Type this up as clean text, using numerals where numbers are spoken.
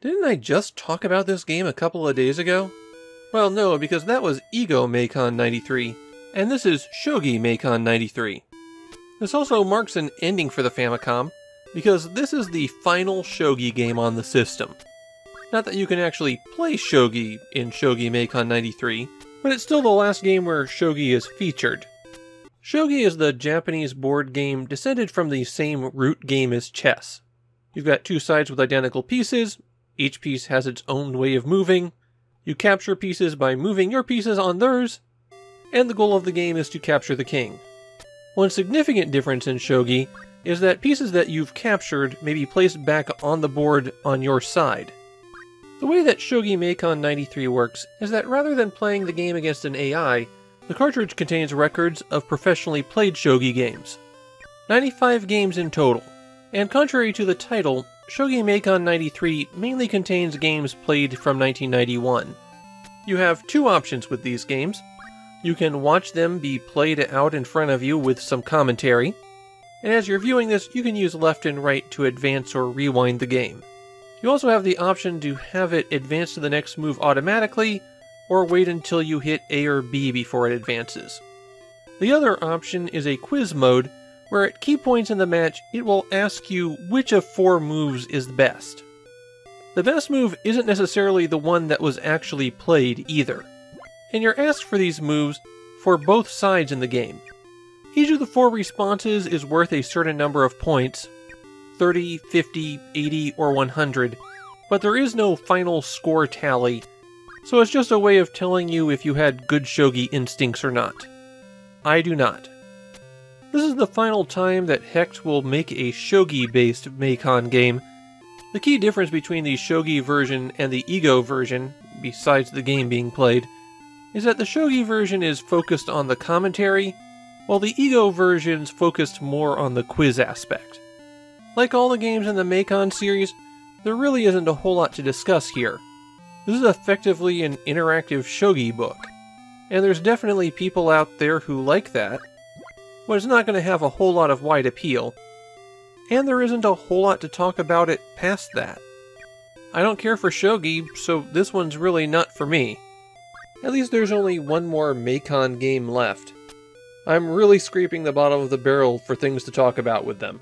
Didn't I just talk about this game a couple of days ago? Well, no, because that was Ego Meikan 93, and this is Shogi Meikan 93. This also marks an ending for the Famicom, because this is the final Shogi game on the system. Not that you can actually play Shogi in Shogi Meikan 93, but it's still the last game where Shogi is featured. Shogi is the Japanese board game descended from the same root game as chess. You've got two sides with identical pieces, each piece has its own way of moving, you capture pieces by moving your pieces on theirs, and the goal of the game is to capture the king. One significant difference in Shogi is that pieces that you've captured may be placed back on the board on your side. The way that Shogi Meikan 93 works is that rather than playing the game against an AI, the cartridge contains records of professionally played Shogi games. 95 games in total, and contrary to the title, Shogi Meikan 93 mainly contains games played from 1991. You have two options with these games. You can watch them be played out in front of you with some commentary, and as you're viewing this, you can use left and right to advance or rewind the game. You also have the option to have it advance to the next move automatically, or wait until you hit A or B before it advances. The other option is a quiz mode, where at key points in the match, it will ask you which of 4 moves is the best. The best move isn't necessarily the one that was actually played either, and you're asked for these moves for both sides in the game. Each of the 4 responses is worth a certain number of points, 30, 50, 80, or 100, but there is no final score tally, so it's just a way of telling you if you had good shogi instincts or not. I do not. This is the final time that Hecht will make a shogi-based Meikan game. The key difference between the shogi version and the Ego version, besides the game being played, is that the shogi version is focused on the commentary, while the Ego version's focused more on the quiz aspect. Like all the games in the Meikan series, there really isn't a whole lot to discuss here. This is effectively an interactive shogi book, and there's definitely people out there who like that, but it's not going to have a whole lot of wide appeal, and there isn't a whole lot to talk about it past that. I don't care for shogi, so this one's really not for me. At least there's only one more Meikan game left. I'm really scraping the bottom of the barrel for things to talk about with them.